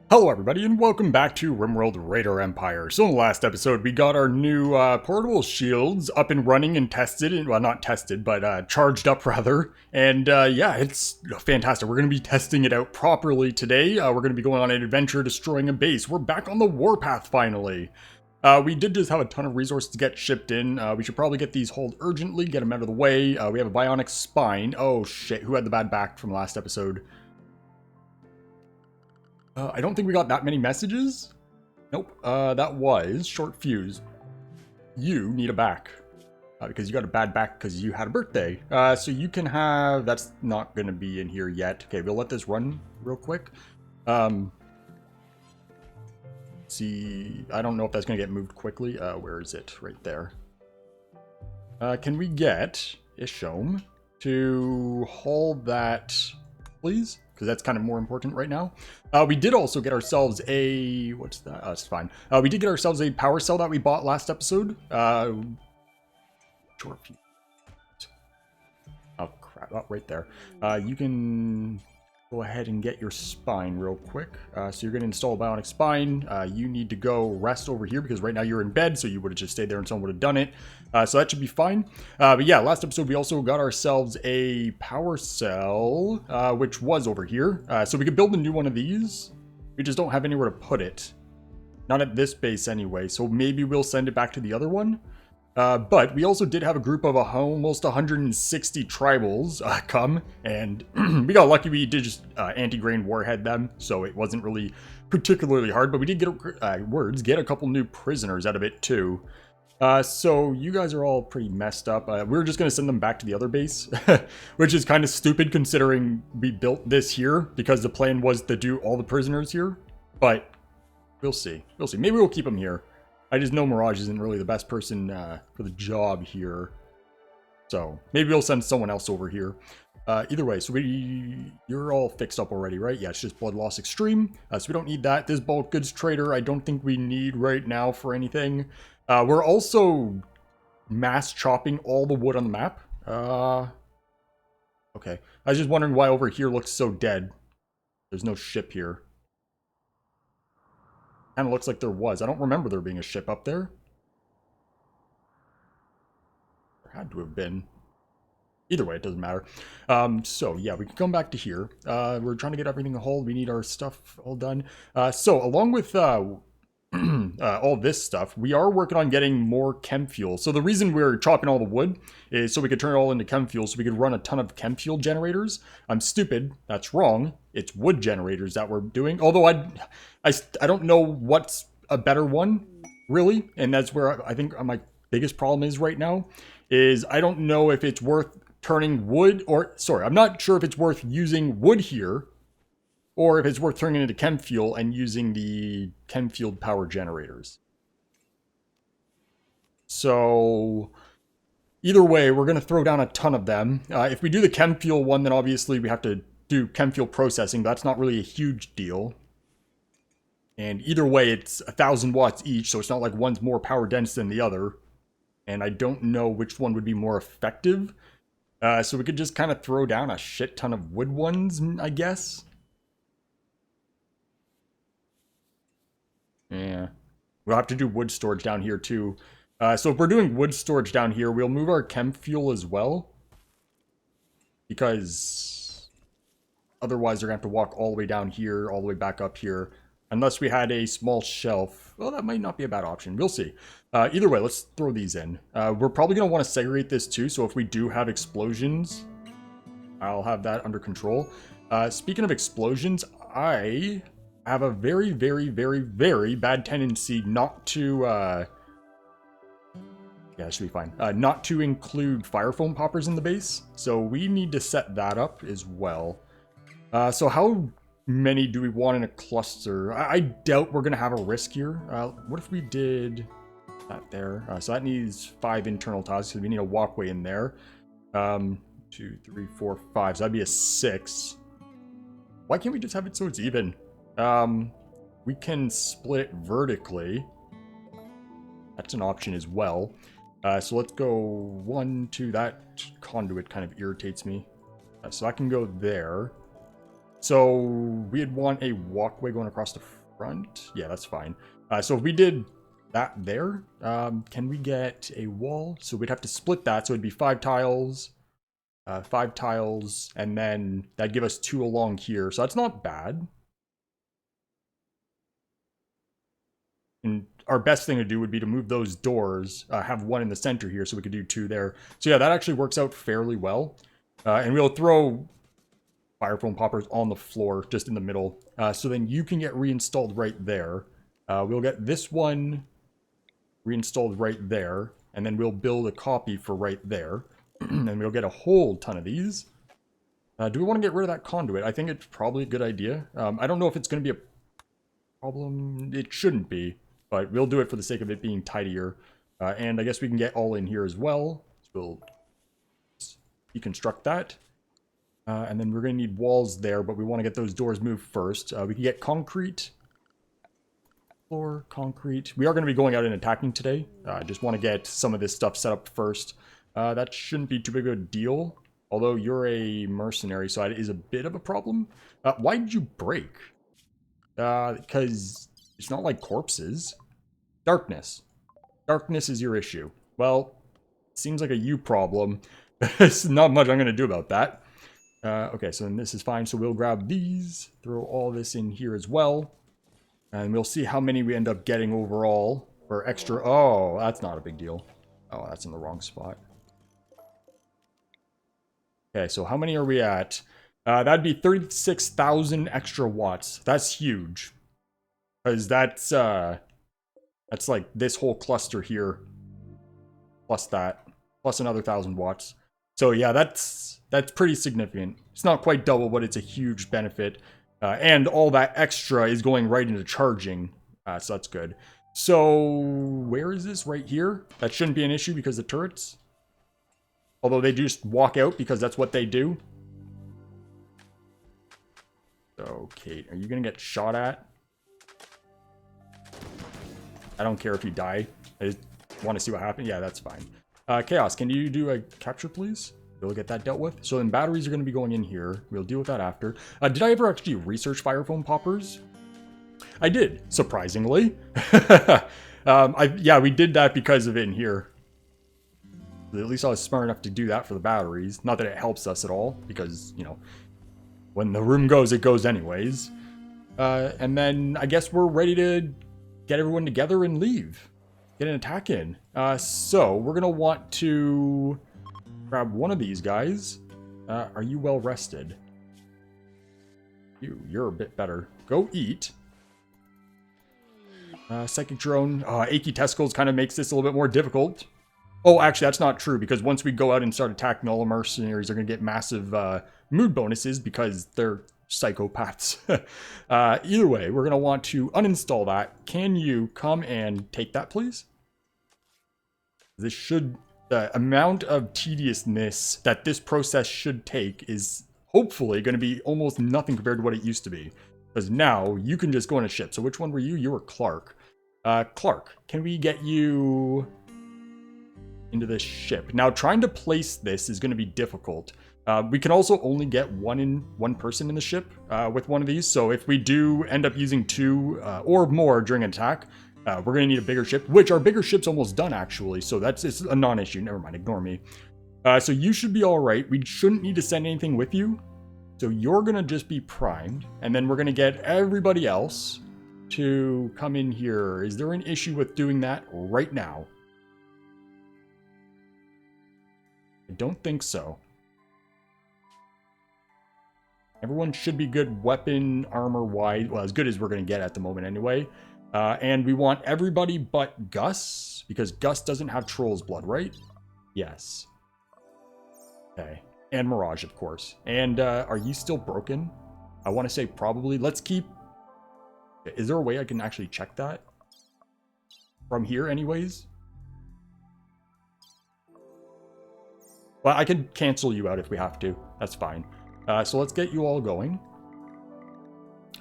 Hello everybody and welcome back to RimWorld Radar Empire. So in the last episode we got our new portable shields up and running and tested, and well not tested, but charged up rather. And yeah, it's fantastic. We're going to be testing it out properly today. We're going to be going on an adventure destroying a base. We're back on the warpath finally. We did just have a ton of resources to get shipped in. We should probably get these hauled urgently, get them out of the way. We have a bionic spine. Oh shit, who had the bad back from last episode? I don't think we got that many messages. Nope. That was short fuse. You need a back. Because you got a bad back because you had a birthday. So you can have... That's not going to be in here yet. Okay, we'll let this run real quick. See, I don't know if that's going to get moved quickly. Where is it? Right there. Can we get Ishom to haul that, please? Because that's kind of more important right now. We did also get ourselves a... What's that? It's fine. We did get ourselves a power cell that we bought last episode. Short fuse. Oh, crap. Oh, right there. You can go ahead and get your spine real quick. So you're going to install a bionic spine. You need to go rest over here because right now you're in bed, so you would have just stayed there and someone would have done it. So that should be fine. But yeah, last episode we also got ourselves a power cell, which was over here. So we could build a new one of these. We just don't have anywhere to put it. Not at this base anyway, so maybe we'll send it back to the other one. But we also did have a group of almost 160 tribals come, and we got lucky. We did just anti-grain warhead them, so it wasn't really particularly hard, but we did get get a couple new prisoners out of it too. So you guys are all pretty messed up. We're just going to send them back to the other base, which is kind of stupid considering we built this here because the plan was to do all the prisoners here, but we'll see. We'll see. Maybe we'll keep them here. I just know Mirage isn't really the best person for the job here. So maybe we'll send someone else over here. Either way, so you're all fixed up already, right? Yeah, it's just Blood Loss Extreme. So we don't need that. This bulk goods trader, I don't think we need right now for anything. We're also mass chopping all the wood on the map. Okay. I was just wondering why over here looks so dead. There's no ship here. Kind of looks like there was. I don't remember there being a ship up there. There had to have been. Either way, it doesn't matter. So yeah, we can come back to here. We're trying to get everything hauled. We need our stuff all done. So along with all this stuff, we are working on getting more chem fuel. So the reason we're chopping all the wood is so we could turn it all into chem fuel, so we could run a ton of chem fuel generators. I'm stupid. That's wrong. It's wood generators that we're doing. Although I don't know what's a better one, really. And that's where I think my biggest problem is right now, is I don't know if it's worth turning wood, or sorry, I'm not sure if it's worth using wood here, or if it's worth turning it into chem fuel and using the chem fuel power generators. So either way, we're going to throw down a ton of them. If we do the chem fuel one, then obviously we have to do chem fuel processing. That's not really a huge deal. And either way, it's 1,000 watts each, so it's not like one's more power dense than the other. And I don't know which one would be more effective. So we could just kind of throw down a shit ton of wood ones, I guess. Yeah. We'll have to do wood storage down here too. So if we're doing wood storage down here, we'll move our chem fuel as well. Because otherwise they're going to have to walk all the way down here, all the way back up here. Unless we had a small shelf. Well, that might not be a bad option. We'll see. Either way, let's throw these in. We're probably going to want to segregate this too. So if we do have explosions, I'll have that under control. Speaking of explosions, I have a very, very, very, very bad tendency not to... yeah, it should be fine. Not to include fire foam poppers in the base. So we need to set that up as well. So how many do we want in a cluster? I doubt we're going to have a risk here. What if we did that there? So that needs 5 internal tiles because we need a walkway in there. 2, 3, 4, 5. So that'd be a 6. Why can't we just have it so it's even? We can split vertically. That's an option as well. So let's go 1, 2. That conduit kind of irritates me. So I can go there. So we'd want a walkway going across the front. Yeah, that's fine. So if we did that there, can we get a wall? So we'd have to split that. So it'd be 5 tiles, and then that'd give us 2 along here. So that's not bad. And our best thing to do would be to move those doors, have 1 in the center here so we could do 2 there. So yeah, that actually works out fairly well. And we'll throw fire foam poppers on the floor, just in the middle. So then you can get reinstalled right there. We'll get this one reinstalled right there, and then we'll build a copy for right there. And we'll get a whole ton of these. Do we want to get rid of that conduit? I think it's probably a good idea. I don't know if it's going to be a problem. It shouldn't be, but we'll do it for the sake of it being tidier. And I guess we can get all in here as well. So we'll deconstruct that. And then we're going to need walls there, but we want to get those doors moved first. We can get concrete. Floor, concrete. We are going to be going out and attacking today. I just want to get some of this stuff set up first. That shouldn't be too big of a deal. Although you're a mercenary, so that is a bit of a problem. Why did you break? Because it's not like corpses. Darkness. Darkness is your issue. Well, seems like a you problem. There's not much I'm going to do about that. Okay, so then this is fine. So we'll grab these, throw all this in here as well. And we'll see how many we end up getting overall for extra. Oh, that's not a big deal. Oh, that's in the wrong spot. Okay, so how many are we at? That'd be 36,000 extra watts. That's huge. Because that's like this whole cluster here. Plus that. Plus another 1,000 watts. So yeah, that's pretty significant. It's not quite double, but it's a huge benefit. And all that extra is going right into charging. So that's good. So where is this? Right here? That shouldn't be an issue because the turrets. Although they just walk out because that's what they do. So, Kate, are you going to get shot at? I don't care if you die. I just want to see what happens. Yeah, that's fine. Chaos, can you do a capture, please? We'll get that dealt with. So then batteries are going to be going in here. We'll deal with that after. Did I ever actually research fire foam poppers? I did, surprisingly. Yeah, we did that because of it in here. At least I was smart enough to do that for the batteries. Not that it helps us at all, because, you know, when the room goes, it goes anyways. And then I guess we're ready to get everyone together and leave. Get an attack in. So we're going to want to grab one of these guys. Are you well rested? You're a bit better. Go eat. Psychic drone. Achy testicles kind of makes this a little bit more difficult. Oh, actually, that's not true, because once we go out and start attacking all the mercenaries, they're going to get massive mood bonuses because they're psychopaths. Either way, we're going to want to uninstall that. Can you come and take that, please? This should... The amount of tediousness that this process should take is hopefully going to be almost nothing compared to what it used to be. Because now you can just go on a ship. So which one were you? You were Clark. Clark, can we get you into this ship? Now, trying to place this is going to be difficult. We can also only get one person in the ship with one of these. So if we do end up using 2 or more during an attack, we're going to need a bigger ship, which our bigger ship's almost done, actually. So it's a non-issue. Never mind. Ignore me. So you should be all right. We shouldn't need to send anything with you. So you're going to just be primed. And then we're going to get everybody else to come in here. Is there an issue with doing that right now? I don't think so. Everyone should be good weapon, armor-wise. Well, as good as we're going to get at the moment anyway. And we want everybody but Gus, because Gus doesn't have Troll's blood, right? Yes. Okay. And Mirage, of course. And are you still broken? I want to say probably. Let's keep... Is there a way I can actually check that? From here, anyways? Well, I can cancel you out if we have to. That's fine. So let's get you all going.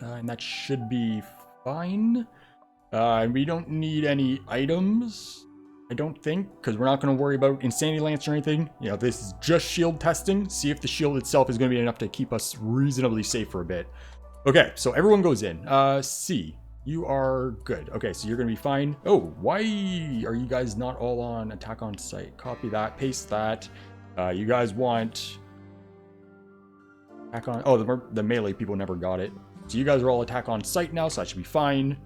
And that should be fine. And we don't need any items. I don't think, because we're not going to worry about Insanity Lance or anything. You know, this is just shield testing. See if the shield itself is going to be enough to keep us reasonably safe for a bit. Okay, so everyone goes in. C, you are good. Okay, so you're going to be fine. Oh, why are you guys not all on attack on site? Copy that, paste that. You guys want attack on... Oh, the melee people never got it. So you guys are all attack on site now, so that should be fine.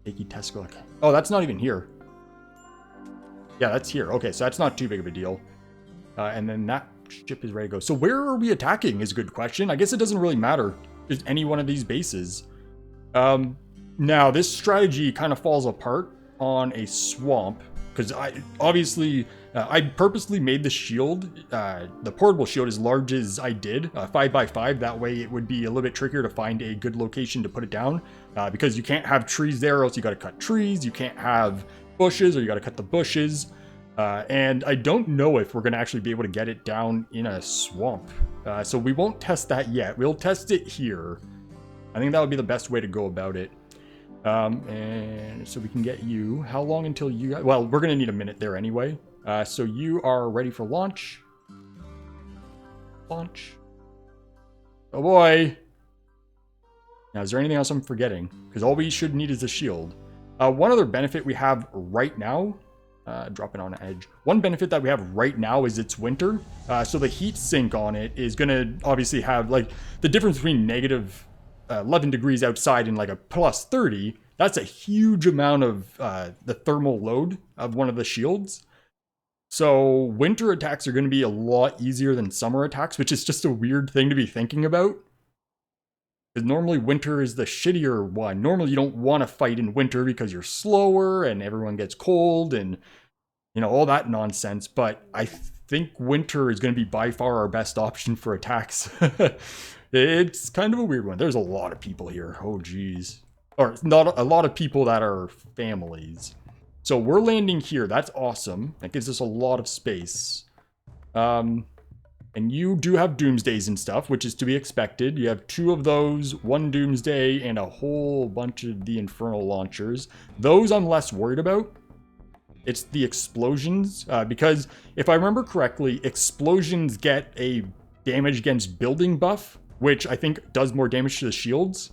Akey Tesco. Oh, that's not even here. Yeah, that's here. Okay, so that's not too big of a deal. And then that ship is ready to go. So where are we attacking is a good question. I guess it doesn't really matter. Just any one of these bases. Now, this strategy kind of falls apart on a swamp. Because I purposely made the shield, the portable shield, as large as I did. 5x5. That way it would be a little bit trickier to find a good location to put it down. Because you can't have trees there, or else you got to cut trees. You can't have bushes, or you got to cut the bushes. And I don't know if we're going to actually be able to get it down in a swamp. So we won't test that yet. We'll test it here. I think that would be the best way to go about it. And so we can get you. How long until you guys... Well, we're going to need a minute there anyway. So you are ready for launch. Launch. Oh boy. Now, is there anything else I'm forgetting? Because all we should need is a shield. One other benefit we have right now... drop it on an edge. One benefit that we have right now is it's winter. So the heat sink on it is going to obviously have, like, the difference between negative 11 degrees outside and like a plus 30. That's a huge amount of the thermal load of one of the shields. So winter attacks are going to be a lot easier than summer attacks, which is just a weird thing to be thinking about. Because normally winter is the shittier one. Normally you don't want to fight in winter because you're slower and everyone gets cold and, you know, all that nonsense. But I think winter is going to be by far our best option for attacks. It's kind of a weird one. There's a lot of people here. Oh, geez. Or not a lot of people that are families. So we're landing here. That's awesome. That gives us a lot of space. And you do have doomsdays and stuff, which is to be expected. You have 2 of those, 1 doomsday, and a whole bunch of the infernal launchers. Those I'm less worried about. It's the explosions, because if I remember correctly, explosions get a damage against building buff, which I think does more damage to the shields.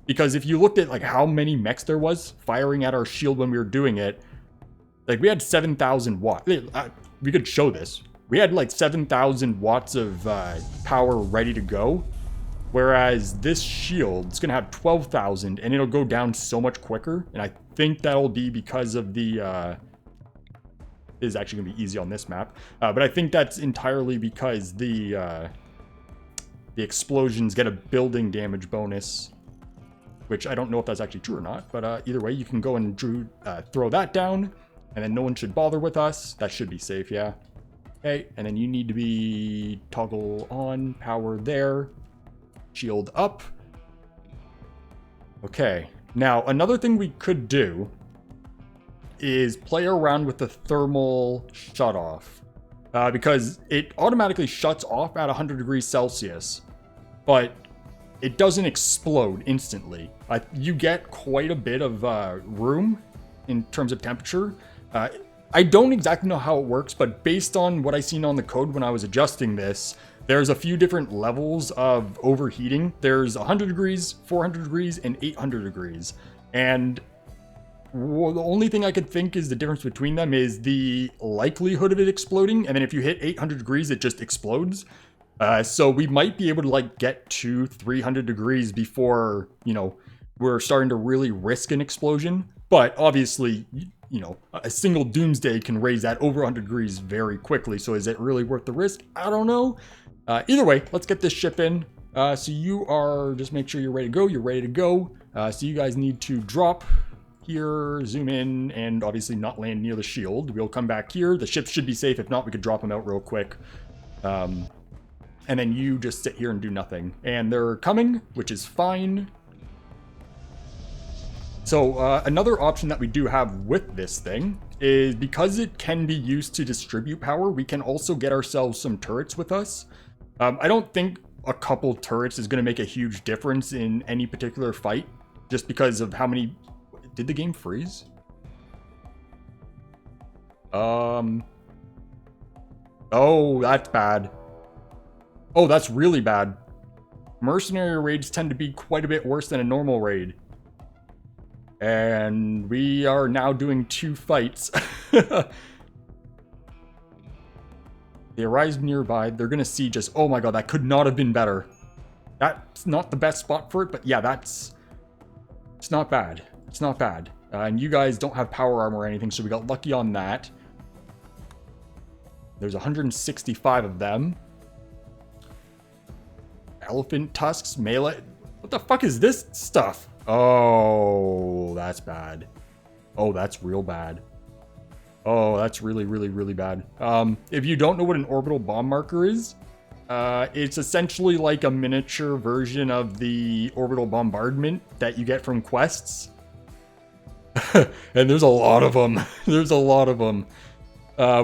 Because if you looked at like how many mechs there was firing at our shield when we were doing it, like we had 7,000 watts. We could show this. We had like 7,000 watts of power ready to go. Whereas this shield is going to have 12,000 and it'll go down so much quicker. And I think that'll be because of the... It is actually going to be easy on this map. But I think that's entirely because the explosions get a building damage bonus. Which I don't know if that's actually true or not. But either way, you can go and throw that down. And then no one should bother with us. That should be safe, yeah. Okay, and then you need to be toggle on, power there, shield up. Okay, now another thing we could do is play around with the thermal shutoff. Because it automatically shuts off at 100 degrees Celsius, but it doesn't explode instantly. You get quite a bit of room in terms of temperature. I don't exactly know how it works, but based on what I seen on the code when I was adjusting this, there's a few different levels of overheating. There's 100 degrees, 400 degrees, and 800 degrees. And the only thing I could think is the difference between them is the likelihood of it exploding. And then if you hit 800 degrees, it just explodes. So we might be able to like get to 300 degrees before, you know, we're starting to really risk an explosion. But obviously, you know, a single doomsday can raise that over 100 degrees very quickly. So is it really worth the risk? I don't know. Either way, let's get this ship in. So you are, just make sure you're ready to go. You're ready to go. So you guys need to drop here, zoom in, and obviously not land near the shield. We'll come back here. The ship should be safe. If not, we could drop them out real quick. And then you just sit here and do nothing. And they're coming, which is fine. So another option that we do have with this thing is because it can be used to distribute power, we can also get ourselves some turrets with us. I don't think a couple turrets is going to make a huge difference in any particular fight, just because of how many... Did the game freeze? Oh, that's bad. Oh, that's really bad. Mercenary raids tend to be quite a bit worse than a normal raid. And we are now doing 2 fights. They arise nearby. They're going to see just... Oh my god, that could not have been better. That's not the best spot for it, but yeah, that's... It's not bad. It's not bad. And you guys don't have power armor or anything, so we got lucky on that. There's 165 of them. Elephant tusks, melee. What the fuck is this stuff? Oh, that's bad. Oh, that's real bad. Oh, that's really, really, really bad. If you don't know what an orbital bomb marker is, it's essentially like a miniature version of the orbital bombardment that you get from quests. And there's a lot of them. There's a lot of them.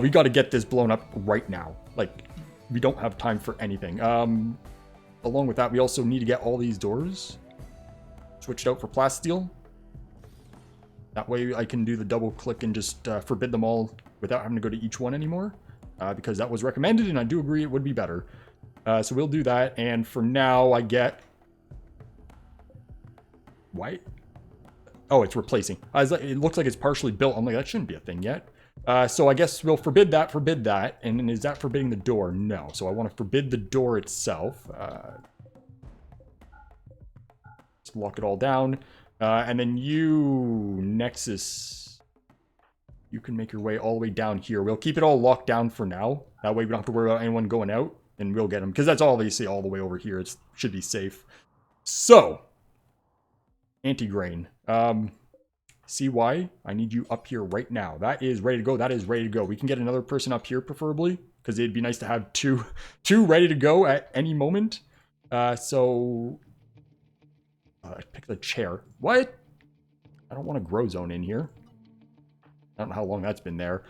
We got to get this blown up right now. Like, we don't have time for anything. Along with that, we also need to get all these doors switched out for plasteel. That way I can do the double click and just forbid them all without having to go to each one anymore. Because that was recommended, and I do agree it would be better. So we'll do that, and for now I get... White? Oh, it's replacing. It looks like it's partially built. I'm like, that shouldn't be a thing yet. So I guess we'll forbid that. And is that forbidding the door? No. So I want to forbid the door itself. Let's lock it all down. And then you, Nexus, you can make your way all the way down here. We'll keep it all locked down for now. That way we don't have to worry about anyone going out. And we'll get them. Because that's obviously all the way over here. It should be safe. So, anti-grain. CY, I need you up here right now. That is ready to go. That is ready to go. We can get another person up here, preferably. Because it'd be nice to have two ready to go at any moment. So... pick the chair. What? I don't want a grow zone in here. I don't know how long that's been there.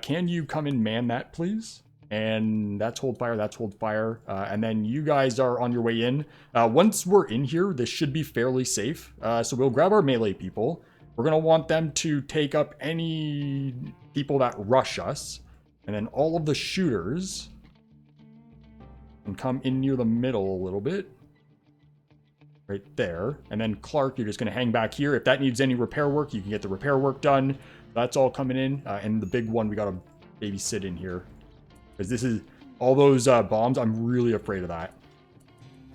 Can you come and man that, please? And that's hold fire, that's hold fire. And then you guys are on your way in. Once we're in here, this should be fairly safe. So we'll grab our melee people. We're going to want them to take up any people that rush us. And then all of the shooters can come in near the middle a little bit. Right there. And then Clark, you're just going to hang back here. If that needs any repair work, you can get the repair work done. That's all coming in. And the big one, we got to babysit in here. Because this is all those bombs. I'm really afraid of that.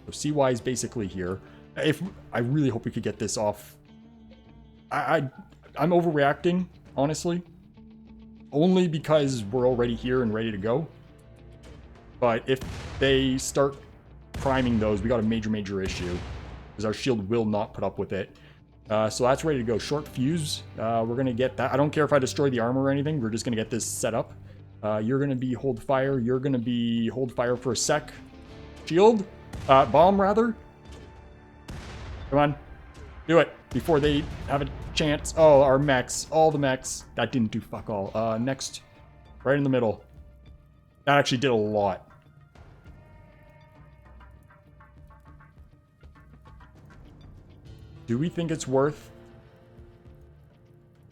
So CY is basically here. I really hope we could get this off. I'm overreacting, honestly. Only because we're already here and ready to go. But if they start priming those, we got a major issue. Because our shield will not put up with it. So that's ready to go. Short fuse. We're going to get that. I don't care if I destroy the armor or anything. We're just going to get this set up. You're going to be hold fire. You're going to be hold fire for a sec. Shield. Bomb, rather. Come on. Do it. Before they have a chance. Oh, our mechs. All the mechs. That didn't do fuck all. Next. Right in the middle. That actually did a lot. Do we think it's worth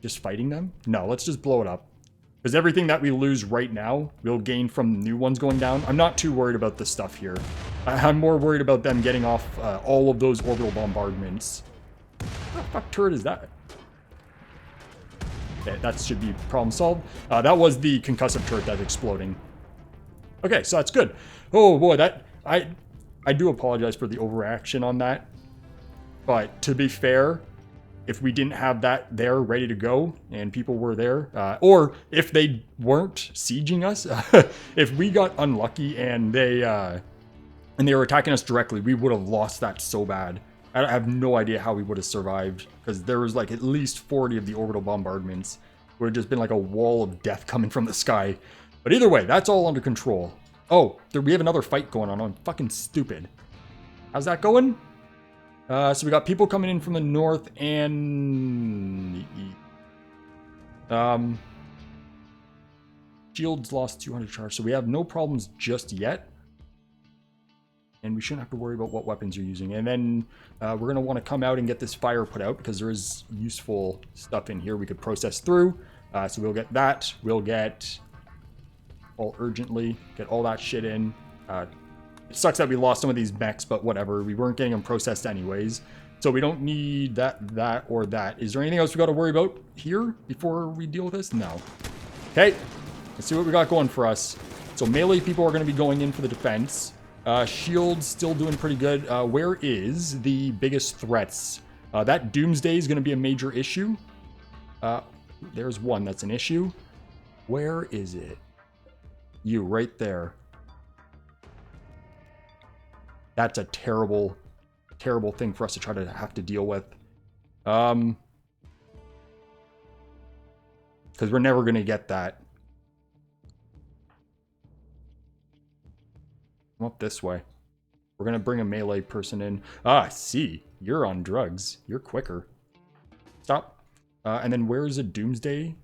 just fighting them? No, let's just blow it up. Because everything that we lose right now, we'll gain from new ones going down. I'm not too worried about this stuff here. I'm more worried about them getting off all of those orbital bombardments. What the fuck turret is that? Okay, that should be problem solved. That was the concussive turret that's exploding. Okay, so that's good. Oh boy, I do apologize for the overaction on that. But to be fair, if we didn't have that there ready to go and people were there, or if they weren't sieging us, if we got unlucky and they were attacking us directly, we would have lost that so bad. I have no idea how we would have survived because there was like at least 40 of the orbital bombardments. It would have just been like a wall of death coming from the sky. But either way, that's all under control. Oh, we have another fight going on. I'm fucking stupid. How's that going? So we got people coming in from the north and the east. Shields lost 200 charge, so we have no problems just yet. And we shouldn't have to worry about what weapons you're using. And then we're going to want to come out and get this fire put out because there is useful stuff in here we could process through. So we'll get that. We'll get all urgently. Get all that shit in. It sucks that we lost some of these mechs, but whatever. We weren't getting them processed anyways. So we don't need that, or that. Is there anything else we got to worry about here before we deal with this? No. Okay. Let's see what we got going for us. So melee people are going to be going in for the defense. Shields still doing pretty good. Where is the biggest threats? That Doomsday is going to be a major issue. There's one that's an issue. Where is it? You, right there. That's a terrible, terrible thing for us to try to have to deal with. Because we're never going to get that. Come up this way. We're going to bring a melee person in. Ah, see. You're on drugs. You're quicker. Stop. And then where's a Doomsday?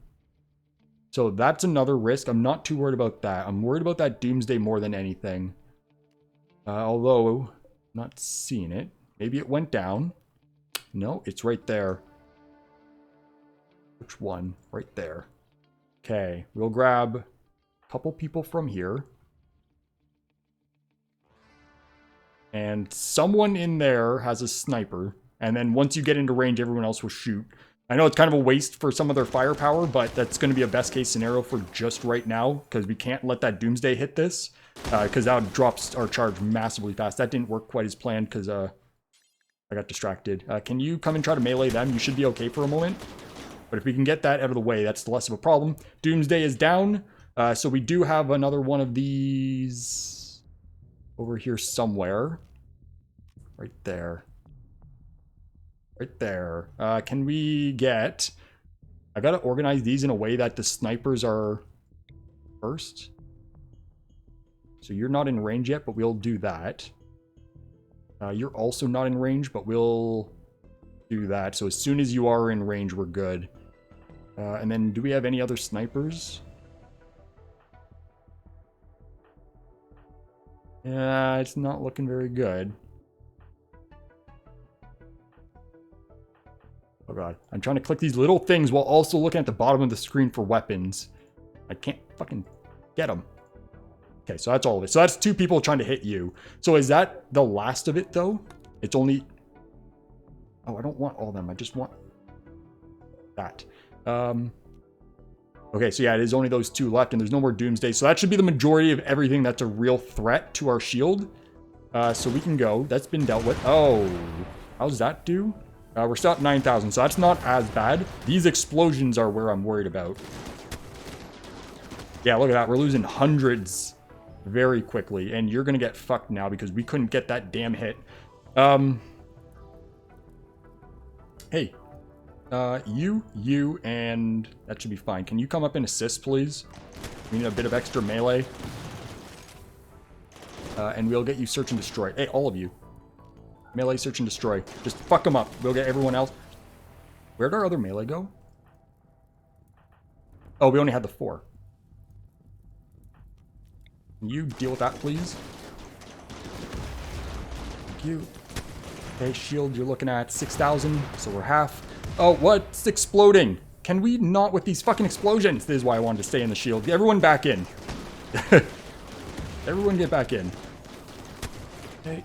So that's another risk. I'm not too worried about that. I'm worried about that Doomsday more than anything. Although, not seeing it. Maybe it went down. No, it's right there. Which one? Right there. Okay, we'll grab a couple people from here. And someone in there has a sniper. And then once you get into range, everyone else will shoot. I know it's kind of a waste for some of their firepower, but that's going to be a best case scenario for just right now. Because we can't let that Doomsday hit this. Because that drops our charge massively fast. That didn't work quite as planned because I got distracted. Can you come and try to melee them? You should be okay for a moment. But if we can get that out of the way, that's less of a problem. Doomsday is down. So we do have another one of these over here somewhere. Right there. Right there. Can we get... I gotta organize these in a way that the snipers are first. So you're not in range yet, but we'll do that. You're also not in range, but we'll do that. So as soon as you are in range, we're good. And then do we have any other snipers? Yeah, it's not looking very good. Oh god, I'm trying to click these little things while also looking at the bottom of the screen for weapons. I can't fucking get them. Okay, so that's all of it. So that's two people trying to hit you. So is that the last of it, though? It's only... Oh, I don't want all of them. I just want that. Okay, so yeah, it is only those two left, and there's no more Doomsday. So that should be the majority of everything that's a real threat to our shield. So we can go. That's been dealt with. Oh, how's that do? We're still at 9,000, so that's not as bad. These explosions are where I'm worried about. Yeah, look at that. We're losing hundreds very quickly, and you're going to get fucked now because we couldn't get that damn hit. Hey. You, and that should be fine. Can you come up and assist, please? We need a bit of extra melee. And we'll get you search and destroy. Hey, all of you. Melee, search, and destroy. Just fuck them up. We'll get everyone else. Where'd our other melee go? Oh, we only had the 4. Can you deal with that, please? Thank you. Okay, shield, you're looking at 6,000, so we're half. Oh, what's exploding? Can we not with these fucking explosions? This is why I wanted to stay in the shield. Get everyone back in. Everyone get back in. Okay.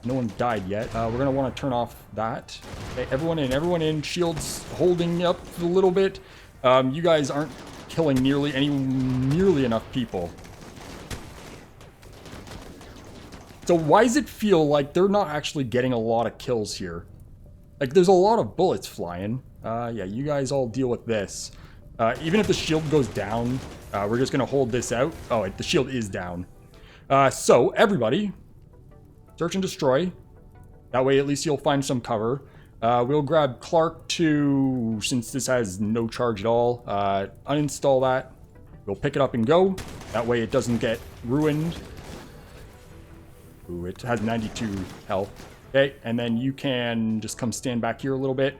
No one died yet. We're going to want to turn off that. Okay, everyone in. Shields holding up a little bit. You guys aren't killing nearly enough people. So why does it feel like they're not actually getting a lot of kills here? Like, there's a lot of bullets flying. Yeah, you guys all deal with this. Even if the shield goes down, we're just going to hold this out. Oh, the shield is down. So, everybody... Search and destroy. That way, at least you'll find some cover. We'll grab Clark to, since this has no charge at all, uninstall that. We'll pick it up and go. That way it doesn't get ruined. Ooh, it has 92 health. Okay, and then you can just come stand back here a little bit.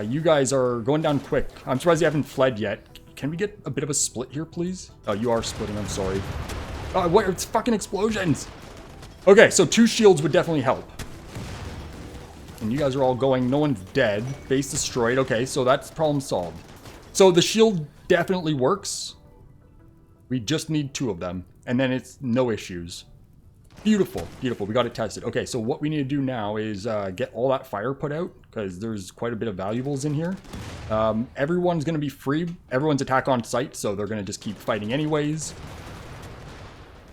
You guys are going down quick. I'm surprised you haven't fled yet. Can we get a bit of a split here, please? Oh, you are splitting. I'm sorry. Oh, what? It's fucking explosions. Okay, so 2 shields would definitely help. And you guys are all going. No one's dead. Base destroyed. Okay, so that's problem solved. So the shield definitely works. We just need 2 of them, and then it's no issues. Beautiful, beautiful. We got it tested. Okay, so what we need to do now is get all that fire put out, because there's quite a bit of valuables in here. Everyone's going to be free. Everyone's attack on sight, so they're going to just keep fighting anyways.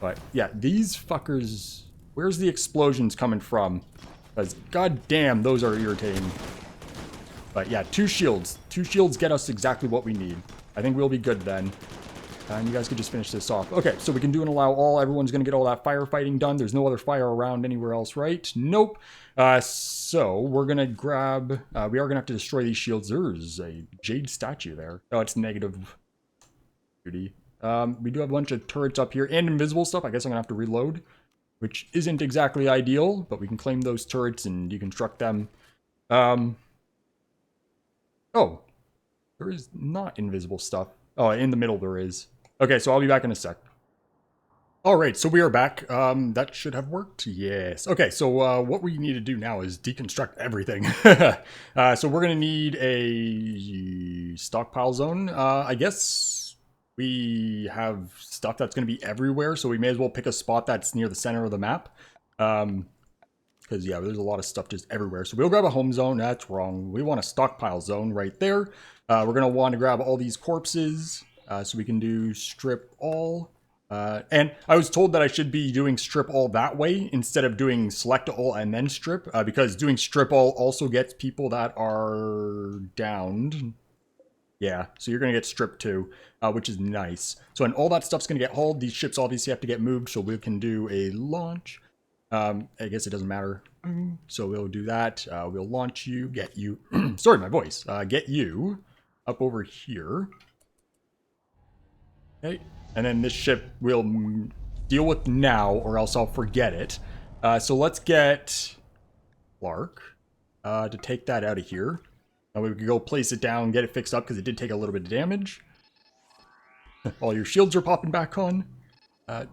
But yeah, these fuckers... Where's the explosions coming from? Because goddamn, those are irritating. But yeah, 2 shields. 2 shields get us exactly what we need. I think we'll be good then. And you guys could just finish this off. Okay, so we can do an allow all. Everyone's going to get all that firefighting done. There's no other fire around anywhere else, right? Nope. So we're going to grab... we are going to have to destroy these shields. There's a jade statue there. Oh, it's negative duty. We do have a bunch of turrets up here and invisible stuff. I guess I'm going to have to reload, which isn't exactly ideal, but we can claim those turrets and deconstruct them. Oh, there is not invisible stuff. Oh, in the middle there is. Okay, so I'll be back in a sec. Alright, so we are back. That should have worked. Yes. Okay, so what we need to do now is deconstruct everything. So we're going to need a stockpile zone. I guess we have stuff that's going to be everywhere, so we may as well pick a spot that's near the center of the map. Because, yeah, there's a lot of stuff just everywhere. So we'll grab a home zone. That's wrong. We want a stockpile zone right there. We're going to want to grab all these corpses. So we can do strip all. And I was told that I should be doing strip all that way instead of doing select all and then strip. Because doing strip all also gets people that are downed. Yeah, so you're going to get stripped too, which is nice. So and all that stuff's going to get hauled. These ships obviously have to get moved, so we can do a launch. I guess it doesn't matter. So we'll do that. We'll launch you, get you... Sorry, my voice. Get you up over here. Okay, and then this ship we'll deal with now, or else I'll forget it. So let's get Clark to take that out of here. We can go place it down, get it fixed up, because it did take a little bit of damage. All your shields are popping back on. Okay,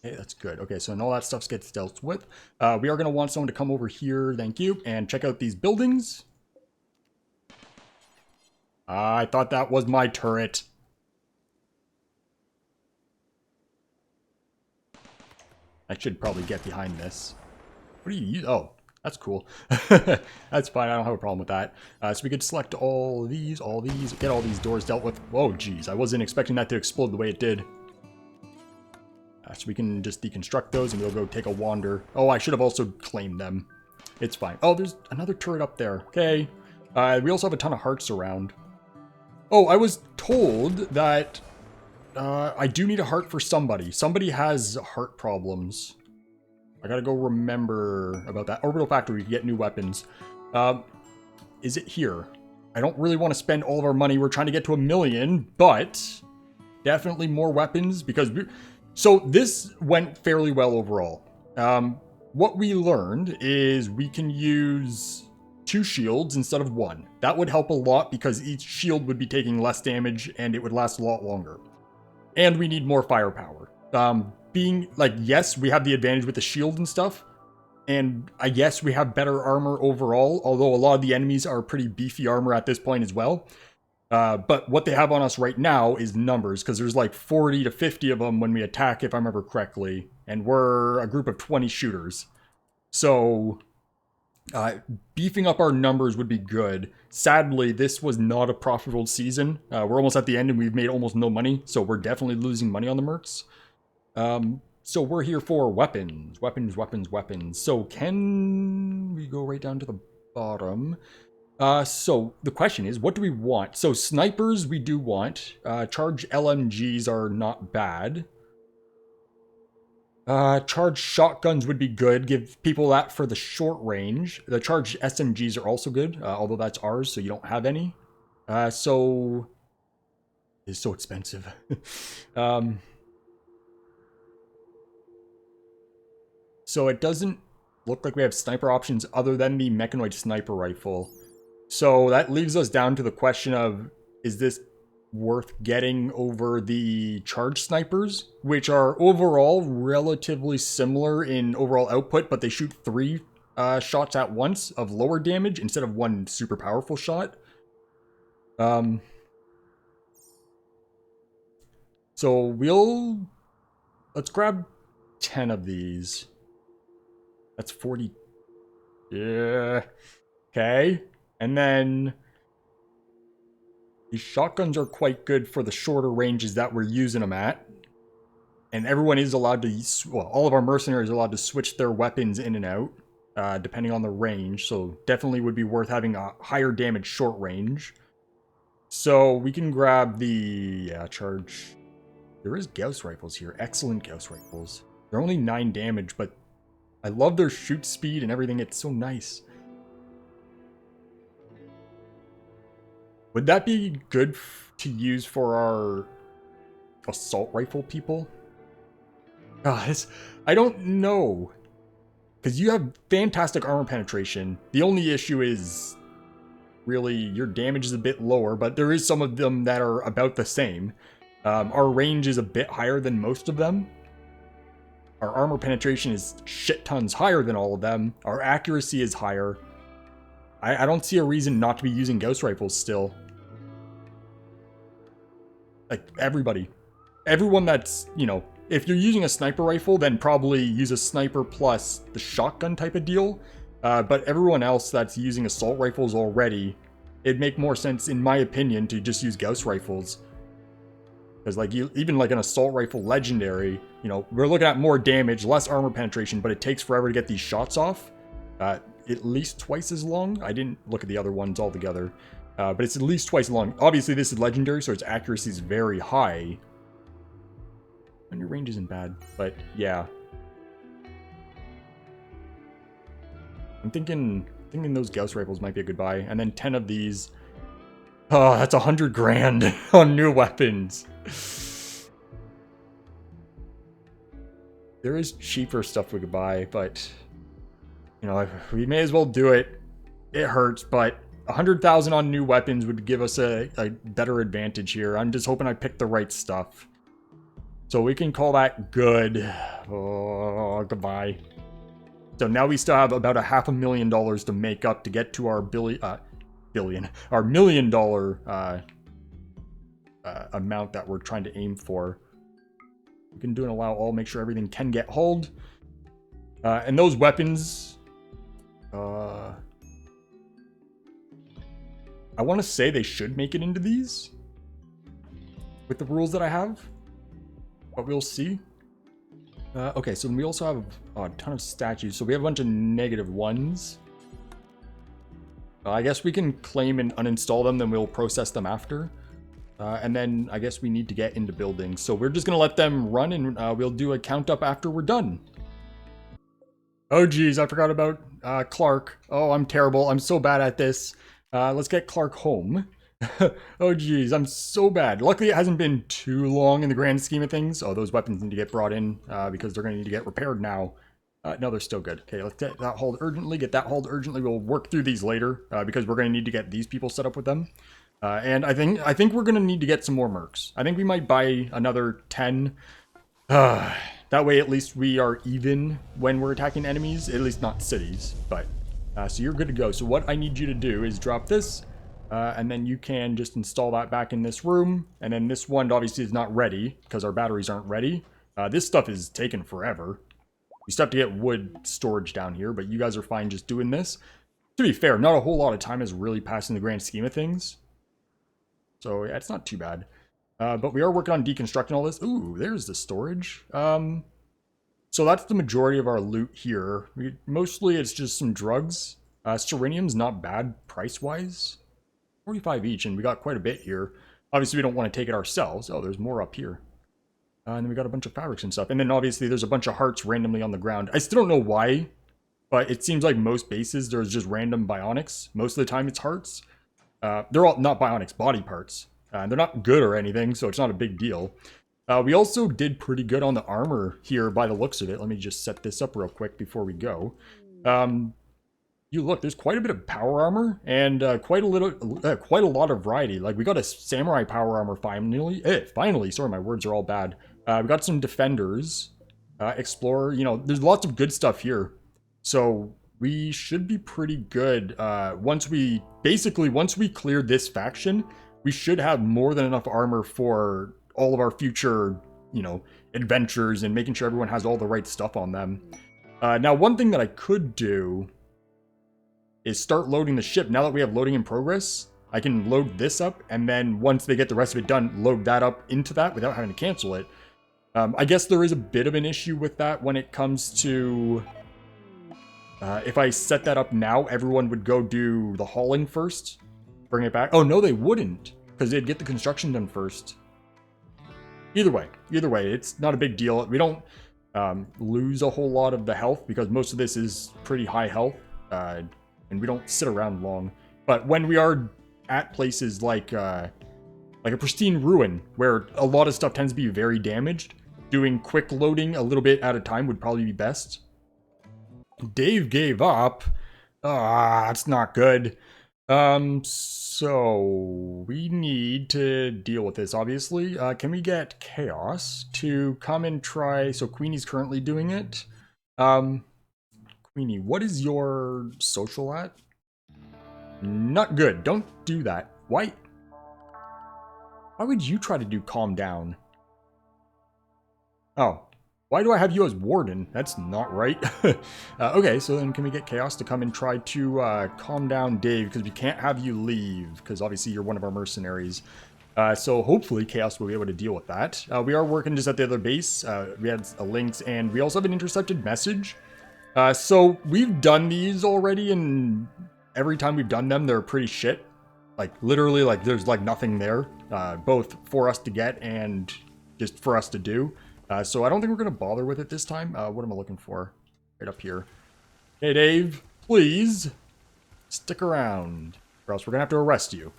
that's good. Okay, so all that stuff gets dealt with. We are going to want someone to come over here, thank you, and check out these buildings. I thought that was my turret. I should probably get behind this. What do you use? Oh, that's cool. That's fine. I don't have a problem with that. So we could select all these, get all these doors dealt with. Whoa, geez. I wasn't expecting that to explode the way it did. So we can just deconstruct those and we'll go take a wander. Oh, I should have also claimed them. It's fine. Oh, there's another turret up there. Okay. We also have a ton of hearts around. Oh, I was told that... I do need a heart for somebody. Somebody has heart problems. I gotta go remember about that. Orbital Factory, you can get new weapons. Is it here? I don't really want to spend all of our money. We're trying to get to 1 million, but definitely more weapons because... So this went fairly well overall. What we learned is we can use 2 shields instead of 1. That would help a lot because each shield would be taking less damage and it would last a lot longer. And we need more firepower. Being like, yes, we have the advantage with the shield and stuff. And I guess we have better armor overall, although a lot of the enemies are pretty beefy armor at this point as well. But what they have on us right now is numbers, because there's like 40 to 50 of them when we attack, if I remember correctly. And we're a group of 20 shooters. So... beefing up our numbers would be good. Sadly, this was not a profitable season. We're almost at the end and we've made almost no money, so we're definitely losing money on the mercs. So we're here for weapons. Weapons. So can we go right down to the bottom? So the question is, what do we want? So snipers we do want. Charged LMGs are not bad. Charged shotguns would be good. Give people that for the short range. The charged SMGs are also good, although that's ours, so you don't have any. So... It's so expensive. So it doesn't look like we have sniper options other than the mechanoid sniper rifle. So that leaves us down to the question of, is this worth getting over the charged snipers, which are overall relatively similar in overall output, but they shoot 3 shots at once of lower damage instead of 1 super powerful shot. So let's grab 10 of these. That's 40. Yeah. Okay. And then these shotguns are quite good for the shorter ranges that we're using them at. And everyone is allowed to, well, all of our mercenaries are allowed to switch their weapons in and out, depending on the range. So definitely would be worth having a higher damage short range. So we can grab the, charge. There is Gauss rifles here. Excellent Gauss rifles. They're only 9 damage, but I love their shoot speed and everything. It's so nice. Would that be good to use for our assault rifle people? I don't know. Because you have fantastic armor penetration. The only issue is really your damage is a bit lower, but there is some of them that are about the same. Our range is a bit higher than most of them. Our armor penetration is shit tons higher than all of them. Our accuracy is higher. I don't see a reason not to be using Gauss rifles still. Like, everyone that's, you know, if you're using a sniper rifle, then probably use a sniper plus the shotgun type of deal. But everyone else that's using assault rifles already, it'd make more sense, in my opinion, to just use Gauss rifles. Because, like, even like an assault rifle legendary, you know, we're looking at more damage, less armor penetration, but it takes forever to get these shots off. At least twice as long. I didn't look at the other ones altogether. But it's at least twice as long. Obviously, this is legendary, so its accuracy is very high. And your range isn't bad, but yeah. I'm thinking those Gauss rifles might be a good buy. And then 10 of these. Oh, that's 100 grand on new weapons. There is cheaper stuff we could buy, but you know, we may as well do it. It hurts, but 100,000 on new weapons would give us a better advantage here. I'm just hoping I picked the right stuff. So we can call that good. Oh, goodbye. So now we still have about $500,000 to make up to get to our our $1 million amount that we're trying to aim for. We can do an allow all, make sure everything can get hold. And those weapons, I want to say they should make it into these with the rules that I have, but we'll see. Okay, so we also have a ton of statues. So we have a bunch of -1s. I guess we can claim and uninstall them, then we'll process them after. And then I guess we need to get into buildings. So we're just going to let them run, and we'll do a count up after we're done. Oh, geez, I forgot about Clark. Oh, I'm terrible. I'm so bad at this. Let's get Clark home. Oh, geez, I'm so bad. Luckily, it hasn't been too long in the grand scheme of things. Oh, those weapons need to get brought in because they're going to need to get repaired now. No, they're still good. Okay, let's get that hauled urgently. Get that hauled urgently. We'll work through these later because we're going to need to get these people set up with them. And I think we're going to need to get some more mercs. I think we might buy another 10. That way, at least we are even when we're attacking enemies. At least not cities. But so you're good to go. So what I need you to do is drop this. And then you can just install that back in this room. And then this one obviously is not ready because our batteries aren't ready. This stuff is taking forever. We still have to get wood storage down here, but you guys are fine just doing this. To be fair, not a whole lot of time has really passed in the grand scheme of things. So yeah, it's not too bad. But we are working on deconstructing all this. Ooh, there's the storage. So that's the majority of our loot here. Mostly it's just some drugs. Serenium's not bad price-wise. 45 each, and we got quite a bit here. Obviously, we don't want to take it ourselves. Oh, there's more up here. And then we got a bunch of fabrics and stuff. And then obviously there's a bunch of hearts randomly on the ground. I still don't know why, but it seems like most bases, there's just random bionics. Most of the time it's hearts. They're all not bionics, body parts. They're not good or anything, so it's not a big deal. We also did pretty good on the armor here by the looks of it. Let me just set this up real quick before we go. You look, there's quite a bit of power armor and quite a lot of variety. Like we got a samurai power armor finally. Finally, sorry, my words are all bad. We got some defenders, explorer. You know, there's lots of good stuff here. So we should be pretty good. Once we clear this faction, we should have more than enough armor for all of our future, you know, adventures and making sure everyone has all the right stuff on them. Now, one thing that I could do is start loading the ship. Now that we have loading in progress, I can load this up, and then once they get the rest of it done, load that up into that without having to cancel it. I guess there is a bit of an issue with that when it comes to... if I set that up now, everyone would go do the hauling first, bring it back. Oh, no, they wouldn't, because they'd get the construction done first. Either way, it's not a big deal. We don't lose a whole lot of the health, because most of this is pretty high health, and we don't sit around long. But when we are at places like a pristine ruin, where a lot of stuff tends to be very damaged, doing quick loading a little bit at a time would probably be best. Dave gave up. That's not good. So we need to deal with this, obviously. Can we get Chaos to come and try? So Queenie's currently doing it. Queenie, what is your social at? Not good. Don't do that. Why would you try to do calm down? Oh. Why do I have you as warden? That's not right. Okay, so then can we get Chaos to come and try to calm down Dave? Because we can't have you leave, because obviously you're one of our mercenaries. So hopefully Chaos will be able to deal with that. We are working just at the other base. We had a links, and we also have an intercepted message. So we've done these already, and every time we've done them, they're pretty shit. Like, literally, like, there's, like, nothing there. Both for us to get and just for us to do. So I don't think we're going to bother with it this time. What am I looking for? Right up here. Hey, Dave, please stick around, or else we're going to have to arrest you.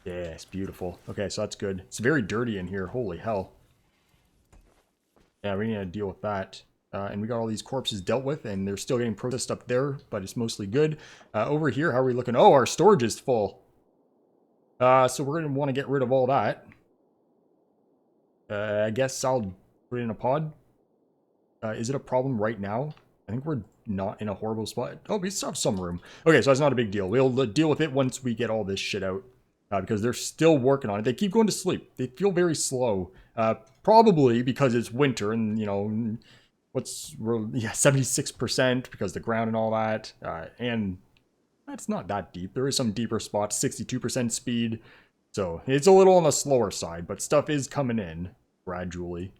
Yes, beautiful. Okay, so that's good. It's very dirty in here. Holy hell. Yeah, we need to deal with that. And we got all these corpses dealt with, and they're still getting processed up there, but it's mostly good. Over here, how are we looking? Oh, our storage is full. So we're going to want to get rid of all that. I guess I'll put it in a pod. Is it a problem right now? I think we're not in a horrible spot. Oh, we still have some room. Okay, so that's not a big deal. We'll deal with it once we get all this shit out. Because they're still working on it. They keep going to sleep. They feel very slow. Probably because it's winter and, you know, what's... Yeah, 76% because the ground and all that. And... That's not that deep. There is some deeper spots, 62% speed. So it's a little on the slower side, but stuff is coming in gradually.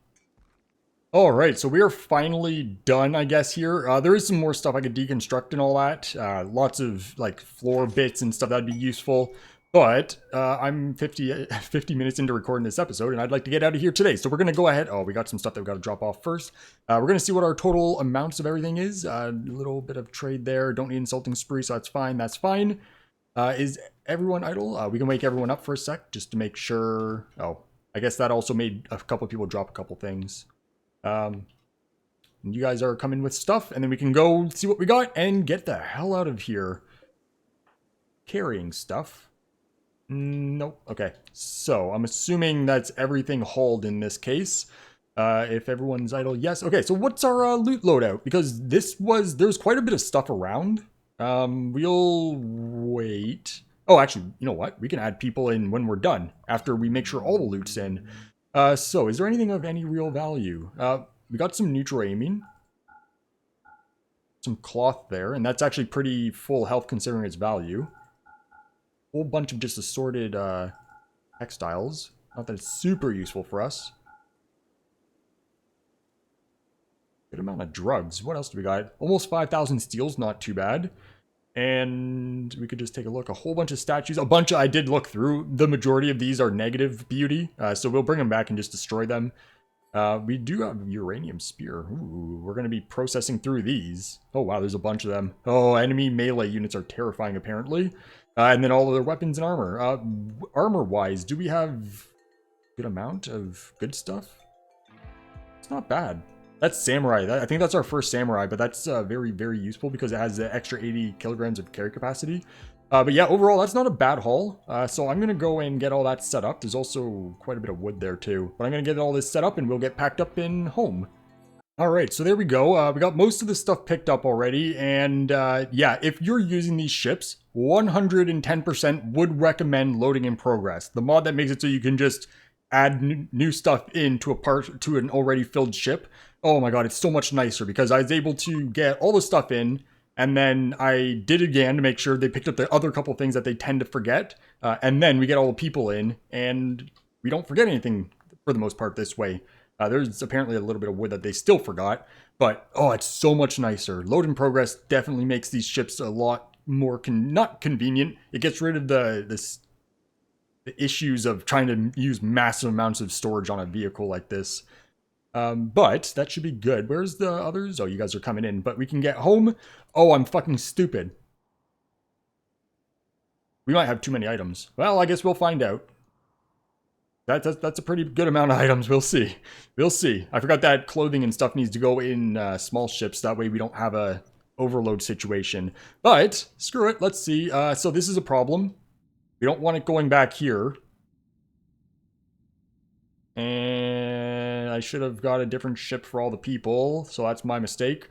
Alright, so we are finally done, I guess, here. There is some more stuff I could deconstruct and all that. Lots of, like, floor bits and stuff that would be useful. But I'm 50 minutes into recording this episode, and I'd like to get out of here today. So we're going to go ahead. Oh, we got some stuff that we've got to drop off first. We're going to see what our total amounts of everything is. A little bit of trade there. Don't need insulting spree, so that's fine. That's fine. Is everyone idle? We can wake everyone up for a sec just to make sure. Oh, I guess that also made a couple of people drop a couple things. And you guys are coming with stuff, and then we can go see what we got and get the hell out of here. Carrying stuff. Nope. Okay. So I'm assuming that's everything hauled in this case. If everyone's idle, yes. Okay. So what's our loot loadout? Because there's quite a bit of stuff around. We'll wait. Oh, actually, you know what? We can add people in when we're done after we make sure all the loot's in. So is there anything of any real value? We got some neutral aiming. Some cloth there, and that's actually pretty full health considering its value. Whole bunch of just assorted textiles. Not that it's super useful for us. Good amount of drugs. What else do we got? Almost 5,000 steels, not too bad. And we could just take a look. A whole bunch of statues. I did look through. The majority of these are negative beauty. So we'll bring them back and just destroy them. We do have a uranium spear. Ooh, we're going to be processing through these. Oh, wow, there's a bunch of them. Oh, enemy melee units are terrifying, apparently. And then all of their weapons and armor. Armor-wise, do we have a good amount of good stuff? It's not bad. That's samurai. I think that's our first samurai, but that's very, very useful because it has the extra 80 kilograms of carry capacity. But yeah, overall, that's not a bad haul. So I'm going to go and get all that set up. There's also quite a bit of wood there too. But I'm going to get all this set up and we'll get packed up in home. All right, so there we go. We got most of the stuff picked up already, and yeah, if you're using these ships, 110% would recommend loading in progress. The mod that makes it so you can just add new stuff into an already filled ship. Oh my god, it's so much nicer because I was able to get all the stuff in, and then I did again to make sure they picked up the other couple things that they tend to forget, and then we get all the people in, and we don't forget anything for the most part this way. There's apparently a little bit of wood that they still forgot, but oh, it's so much nicer. Load in progress definitely makes these ships a lot more not convenient. It gets rid of the issues of trying to use massive amounts of storage on a vehicle like this. But that should be good. Where's the others? Oh, you guys are coming in, but we can get home. Oh, I'm fucking stupid. We might have too many items. Well, I guess we'll find out. That's a pretty good amount of items. We'll see. We'll see. I forgot that clothing and stuff needs to go in small ships. That way we don't have a overload situation. But screw it. Let's see. So this is a problem. We don't want it going back here. And I should have got a different ship for all the people. So that's my mistake.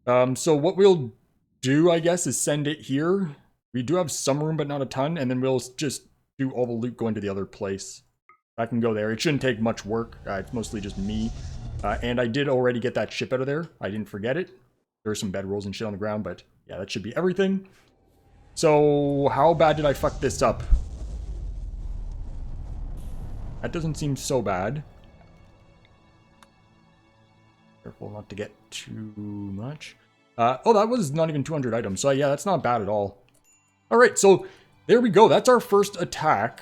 So what we'll do, I guess, is send it here. We do have some room, but not a ton. And then we'll just do all the loot going to the other place. I can go there. It shouldn't take much work. It's mostly just me. And I did already get that ship out of there. I didn't forget it. There's some bedrolls and shit on the ground, but yeah, that should be everything. So how bad did I fuck this up? That doesn't seem so bad. Careful not to get too much. Oh, that was not even 200 items. So yeah, that's not bad at all. All right, so there we go. That's our first attack.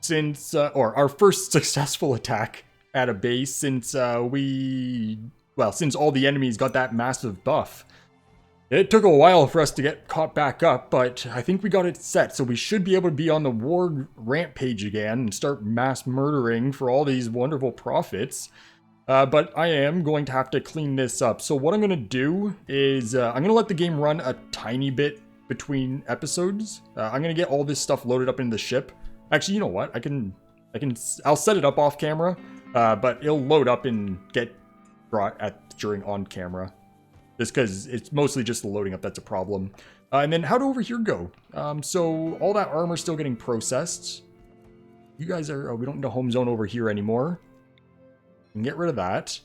Since, or our first successful attack at a base since since all the enemies got that massive buff. It took a while for us to get caught back up, but I think we got it set, so we should be able to be on the war rampage again and start mass murdering for all these wonderful profits. But I am going to have to clean this up. So what I'm going to do is, I'm going to let the game run a tiny bit between episodes. I'm going to get all this stuff loaded up into the ship. Actually, you know what? I'll set it up off camera, but it'll load up and get brought during on camera. Just because it's mostly just the loading up that's a problem. And then how'd over here go? So all that armor's still getting processed. You guys are, we don't need a home zone over here anymore. We can get rid of that.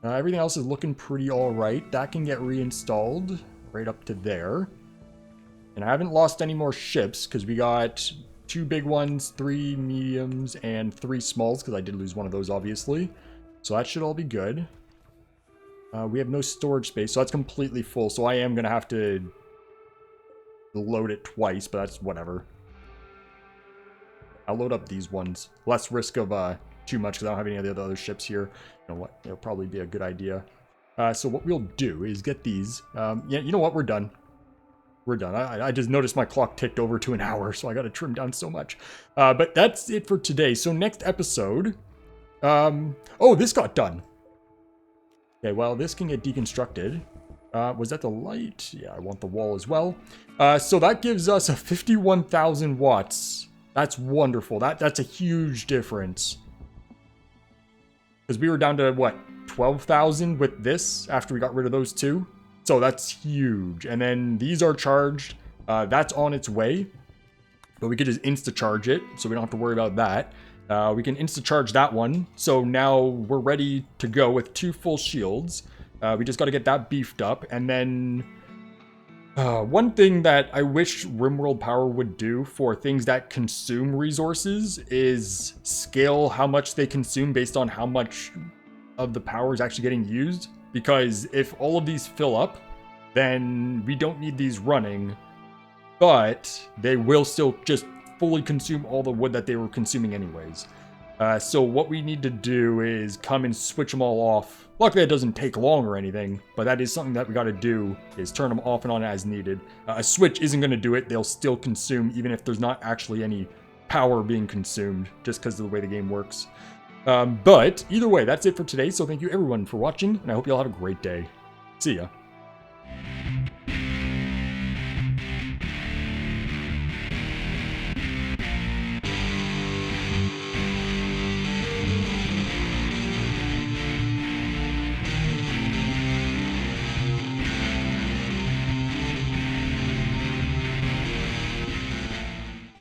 Everything else is looking pretty all right. That can get reinstalled right up to there. And I haven't lost any more ships because we got 2 big ones, 3 mediums, and 3 smalls, because I did lose one of those, obviously. So that should all be good. We have no storage space, so that's completely full. So I am going to have to load it twice, but that's whatever. I'll load up these ones. Less risk of too much, because I don't have any of the other ships here. You know what? It'll probably be a good idea. So what we'll do is get these. Yeah, you know what? We're done. We're done. I just noticed my clock ticked over to an hour, so I got to trim down so much. But that's it for today. So next episode... oh, this got done. Okay, well, this can get deconstructed. Was that the light? Yeah, I want the wall as well. So that gives us a 51,000 watts. That's wonderful. That's a huge difference. Because we were down to, what, 12,000 with this after we got rid of those 2? So that's huge. And then these are charged. That's on its way. But we could just insta-charge it, so we don't have to worry about that. We can insta-charge that one. So now we're ready to go with 2 full shields. We just got to get that beefed up. And then one thing that I wish RimWorld Power would do for things that consume resources is scale how much they consume based on how much of the power is actually getting used. Because if all of these fill up, then we don't need these running, but they will still just fully consume all the wood that they were consuming anyways. So what we need to do is come and switch them all off. Luckily, it doesn't take long or anything, but that is something that we got to do, is turn them off and on as needed. A switch isn't going to do it. They'll still consume, even if there's not actually any power being consumed, just because of the way the game works. But either way, that's it for today. So thank you everyone for watching, and I hope you all have a great day. See ya.